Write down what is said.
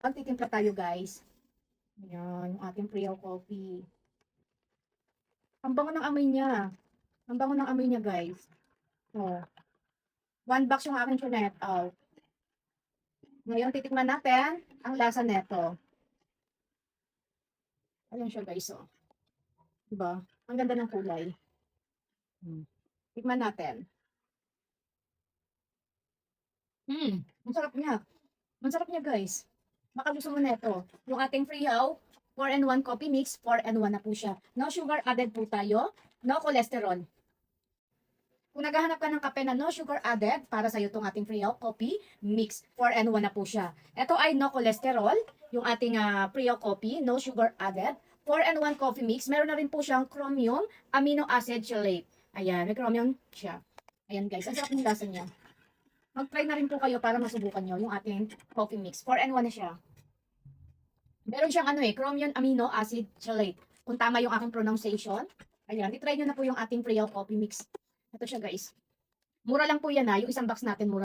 Magtitimpla tayo guys. Ayan, yung ating Prio coffee. Ang bango ng amoy niya. Ang bango ng amoy niya guys. Oh. 1 box yung aking chunet out. Ngayon, titikman natin ang lasa neto. Ayan siya guys, oh. Diba? Ang ganda ng kulay. Tikman natin. Ang sarap niya. Ang sarap niya guys. Baka gusto mo neto. Yung ating Freehow 4-in-1 coffee mix, 4-in-1 na po siya. No sugar added po tayo. No cholesterol. Kung naghahanap ka ng kape na no sugar added, para sa'yo itong ating Freehow coffee mix, 4-in-1 na po siya. Ito ay no cholesterol, yung ating Freehow coffee, no sugar added. 4-in-1 coffee mix, meron na rin po siyang chromium amino acid chelate. Ayan, may chromium siya. Ayan guys, ang sarap ng lasa niya. Mag-try na rin po kayo para masubukan nyo yung ating coffee mix. 4-in-1 na siya. Meron siyang chromium amino acid chelate. Kung tama yung aking pronunciation. Ayan, itry nyo na po yung ating Freehow coffee mix. Ito siya guys. Mura lang po yan yung isang box natin mura.